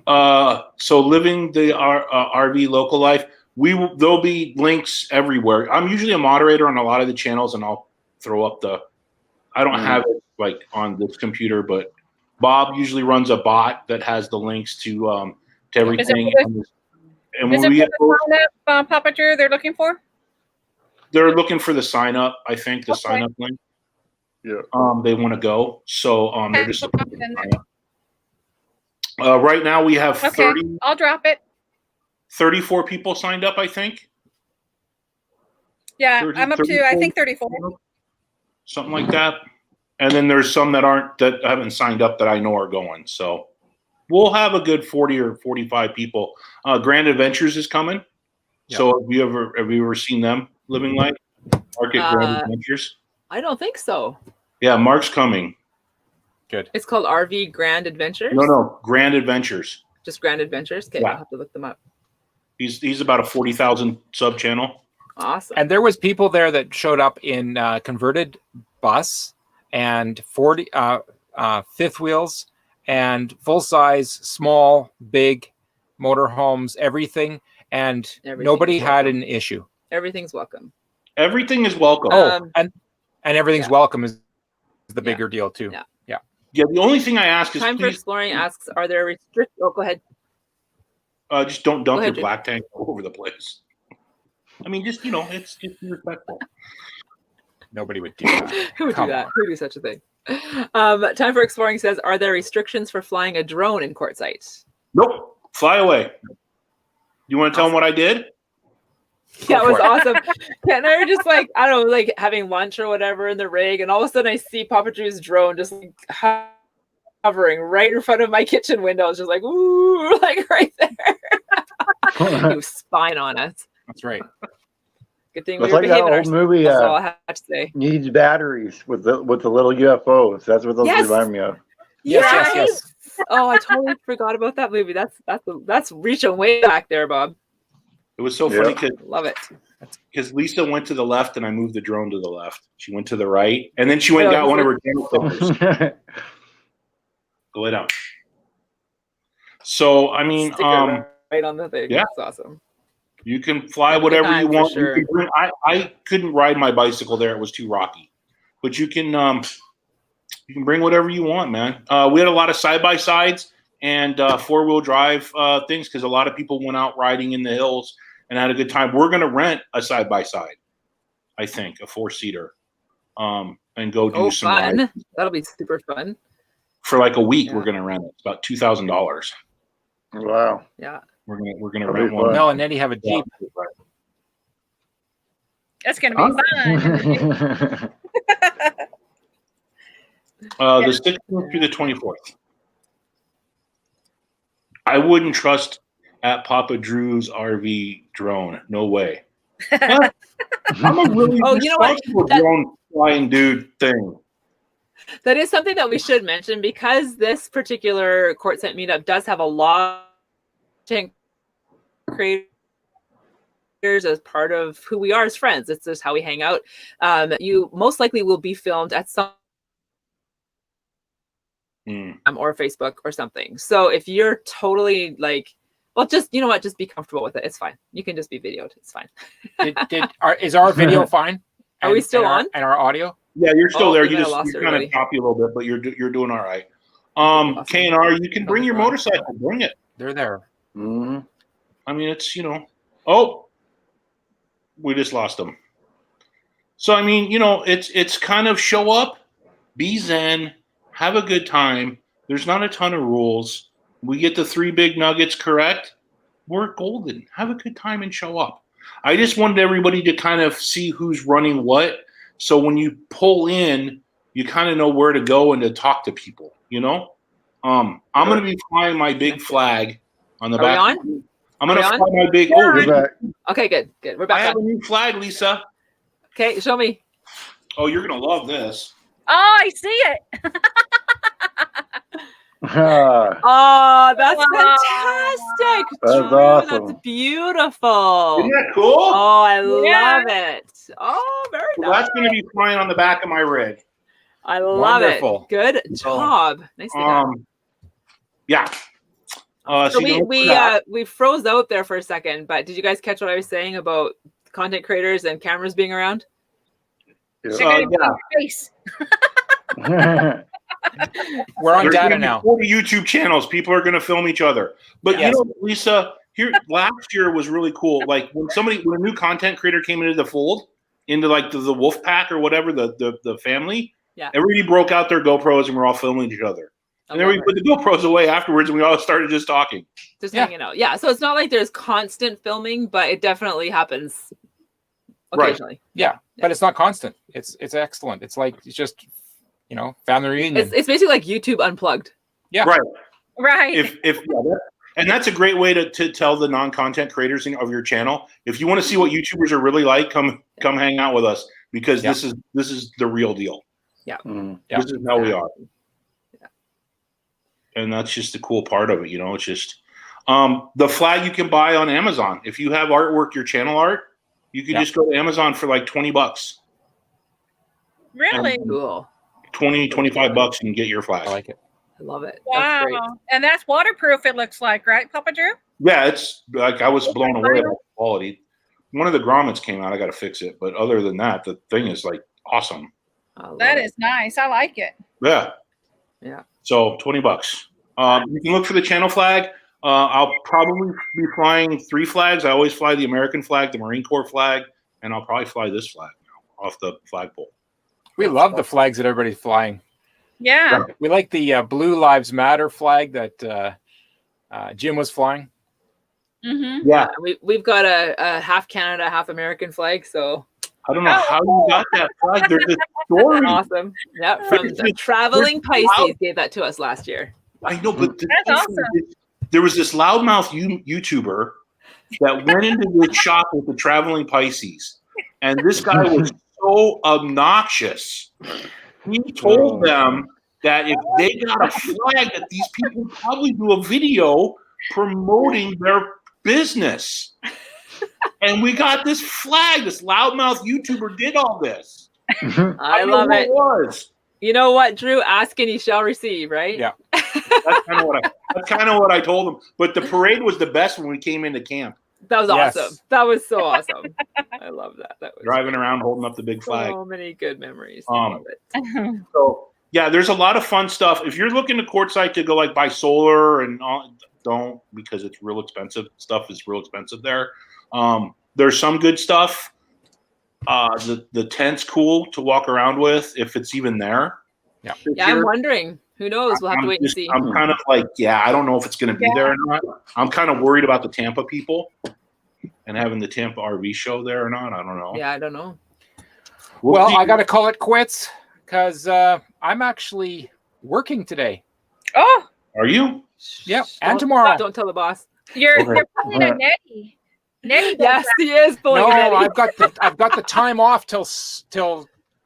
And so living the RV local life, there'll be links everywhere. I'm usually a moderator on a lot of the channels, and I'll throw up I don't have it like on this computer, but Bob usually runs a bot that has the links to everything. And when we get Papa Drew, they're looking for the sign up. I think the sign up link. Yeah. They want to go, so they're just right now we have 30. I'll drop it. 34 people signed up, I think. Yeah, I'm up to I think 34. Something like that. And then there's some that haven't signed up that I know are going. So we'll have a good 40 or 45 people. Grand Adventures is coming. Yep. So have you ever seen them living life? Mark at Grand Adventures? I don't think so. Yeah, Mark's coming. Good. It's called RV Grand Adventures? No, Grand Adventures. Just Grand Adventures? Okay, I'll have to look them up. He's about a 40,000 sub channel. Awesome. And there was people there that showed up in converted bus and 40 fifth wheels and full size, small, big motorhomes, everything. And nobody had an issue. Everything's welcome. Everything is welcome. And everything's welcome is the bigger deal too. Yeah. Yeah, the only thing I ask is Time for Exploring asks, are there restrictions? Oh, go ahead. Just don't dump ahead, your black tank all over the place. I mean, just, it's just respectful. Nobody would do that. Who would do that? Who would do such a thing? Time for Exploring says, are there restrictions for flying a drone in Quartzsite? Nope. Fly away. You want to tell them what I did? Yeah, it was awesome. Ken and I were just like, I don't know, like having lunch or whatever in the rig, and all of a sudden I see Papa Drew's drone just like hovering right in front of my kitchen window. It's just like, ooh, like right there. He was spying on us. That's right. Good thing It's we were like that behaving old ourselves. movie. That's all I had to say. Needs batteries with the little UFOs. That's what those remind me of. Yes. Oh, I totally forgot about that movie. That's reaching way back there, Bob. It was so funny because love it. Because Lisa went to the left and I moved the drone to the left. She went to the right, and then she went and got one of her channel clippers. Go lay down. So I mean, right on the thing. Yeah, that's awesome. You can fly whatever you want. Sure. I couldn't ride my bicycle there; it was too rocky. But you can bring whatever you want, man. We had a lot of side-by-sides and 4-wheel drive things because a lot of people went out riding in the hills and had a good time. We're going to rent a side-by-side, I think, a 4-seater, and go do some fun. rides. That'll be super fun. For like a week, we're going to rent it. It's about $2,000. Wow. Yeah. We're gonna rent one. Mel and Eddie have a Jeep. That's gonna be fun. The 16th through the 24th. I wouldn't trust at Papa Drew's RV drone. No way. I'm a really responsible drone flying dude thing. That is something that we should mention because this particular Quartzsite meetup does have a lot of creators as part of who we are as friends. It's just how we hang out. You most likely will be filmed at some or Facebook or something. So if you're totally like, well, just you know what, just be comfortable with it. It's fine. You can just be videoed. It's fine. Is our video fine? Are we still on? And our audio? Yeah, you're still there. You're everybody. kind of choppy a little bit, but you're doing all right. K&R, you can bring your motorcycle. Bring it. They're there. Mm-hmm. I mean, it's we just lost them. So I mean, it's kind of show up, be zen, have a good time. There's not a ton of rules. We get the 3 big nuggets correct. We're golden. Have a good time and show up. I just wanted everybody to kind of see who's running what. So when you pull in, you kind of know where to go and to talk to people, I'm going to be flying my big flag on the back. Are we on? I'm going to fly my big. Okay, good. We're back. I have a new flag, Lisa. Okay, show me. Oh, you're going to love this. Oh, I see it. Oh, that's fantastic. That's awesome. That's beautiful. Isn't that cool? Oh, I love it. Oh, very nice. That's going to be flying on the back of my rig. I love it. Good job. Nicely done. Yeah. So we froze out there for a second, but did you guys catch what I was saying about content creators and cameras being around? We're on data now. 40 YouTube channels. People are going to film each other. But Lisa, last year was really cool. Like when a new content creator came into the fold, into like the wolf pack or whatever, the family, everybody broke out their GoPros and we're all filming each other. And then we put the GoPros away afterwards and we all started just talking. Just hanging out. Yeah. So it's not like there's constant filming, but it definitely happens occasionally. Right. Yeah. But it's not constant. It's excellent. It's just family reunion. It's basically like YouTube unplugged. Yeah. Right. And that's a great way to tell the non-content creators of your channel. If you want to see what YouTubers are really like, come hang out with us because this is the real deal. Yeah. This is how we are. Yeah. And that's just the cool part of it. It's just the flag you can buy on Amazon. If you have artwork, your channel art, You could just go to Amazon for like $20. Really? Cool. 20, 25 bucks and get your flag. I like it. I love it. Wow. That's great. And that's waterproof, it looks like, right, Papa Drew? Yeah, it's like I was blown away by the quality. One of the grommets came out. I got to fix it. But other than that, the thing is like awesome. That is nice. I like it. Yeah. Yeah. So $20. You can look for the channel flag. I'll probably be flying 3 flags. I always fly the American flag, the Marine Corps flag, and I'll probably fly this flag now off the flagpole. We love the flags that everybody's flying. Yeah. We like the Blue Lives Matter flag that Jim was flying. Mm-hmm. Yeah. We've got a half Canada, half American flag. So I don't know how you got that flag. There's a story. awesome. Yeah. From the Traveling Pisces gave that to us last year. I know, but That's awesome. there was this loudmouth YouTuber that went into the shop with the Traveling Pisces, and this guy was so obnoxious. He told them that if they got a flag, that these people would probably do a video promoting their business. And we got this flag. This loudmouth YouTuber did all this. I love it. Was. You know what, Drew? Ask and you shall receive, right? Yeah. That's kind of what I told him. But the parade was the best when we came into camp. That was awesome. That was so awesome. I love that. That was Driving around holding up the big flag. so many good memories. I love it. So yeah, there's a lot of fun stuff. If you're looking to Quartzsite to go like buy solar and all, don't, because it's real expensive. Stuff is real expensive there. There's some good stuff. The tent's cool to walk around with if it's even there. Yeah. Yeah, I'm wondering. Who knows? We'll have to wait and see. I'm kind of like, I don't know if it's going to be there or not. I'm kind of worried about the Tampa people and having the Tampa RV show there or not. I don't know. Yeah, I don't know. Well, I got to call it quits because I'm actually working today. Oh, are you? Yep, and tomorrow. Don't tell the boss. you're pulling a Nettie. Nettie. Yes, he is pulling No, a Nettie. I've got the time off till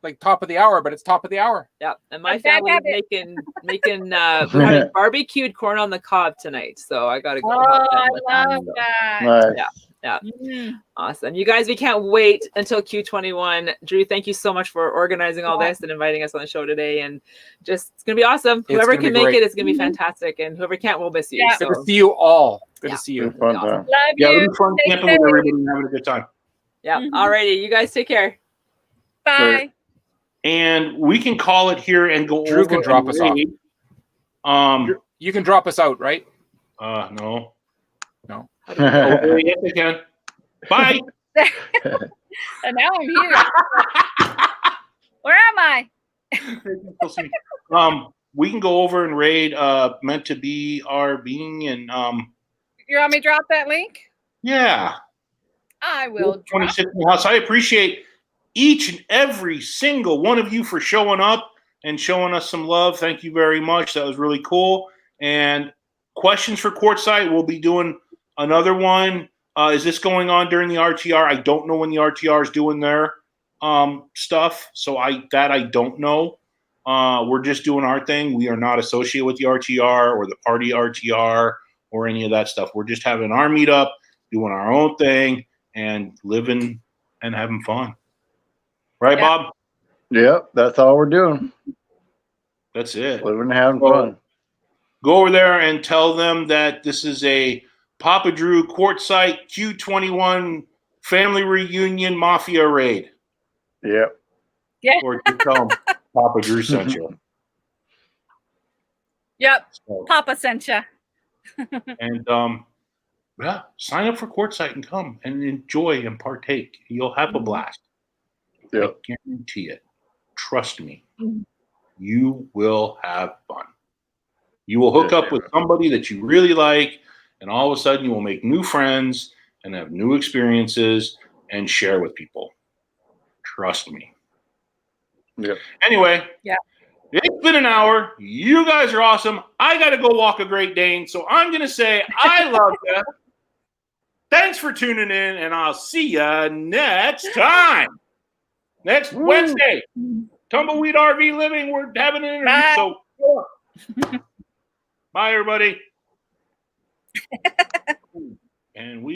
like top of the hour, but it's top of the hour. Yeah, and my A bad family is making we're having barbecued corn on the cob tonight, so I gotta go. Oh, help them I with that, love so. that. Nice. Yeah. Mm. Awesome. You guys, we can't wait until Q21. Drew, thank you so much for organizing all this and inviting us on the show today. And just, it's going to be awesome. Whoever can make it, it's going to be fantastic. And whoever can't, we'll miss you. Yeah. So. Good to see you all. Good to see you. Fun Awesome. time. Love Yeah, you. it'll be fun Stay camping with safe. everybody and having a good time. Yeah. Mhm. Alrighty. You guys take care. Bye. And we can call it here and go Drew over can drop us off. You can drop us out, right? No. No. Yes, I can. Bye. And now I'm here. Where am I? We can go over and raid meant to be RVing and You want me to drop that link? yeah. I will drop. 26 in the house. I appreciate each and every single one of you for showing up and showing us some love. Thank you very much. That was really cool. And questions for Quartzsite, we'll be doing another one. Is this going on during the RTR? I don't know when the RTR is doing their stuff, so I don't know. We're just doing our thing. We are not associated with the RTR or the party RTR or any of that stuff. We're just having our meetup, doing our own thing, and living and having fun. Right, Yeah. Bob? Yep, that's all we're doing. That's it. Living and having fun. Go over there and tell them that this is a Papa Drew Quartzsite Q21 Family Reunion Mafia Raid. Yep. Or just tell them Papa Drew sent you. Yep. So, Papa sent you. and yeah, sign up for Quartzsite and come and enjoy and partake. You'll have a blast. Yep. I guarantee it. Trust me. Mhm. You will have fun. You will hook up with somebody that you really like, and all of a sudden you will make new friends and have new experiences and share with people. Trust me. Yep. Anyway, Yeah. It's been an hour. You guys are awesome. I got to go walk a Great Dane, so I'm going to say I love you. Thanks for tuning in, and I'll see you next time. Next Wednesday. Tumbleweed RV Living. We're having an interview. Bye. So, bye, everybody. And we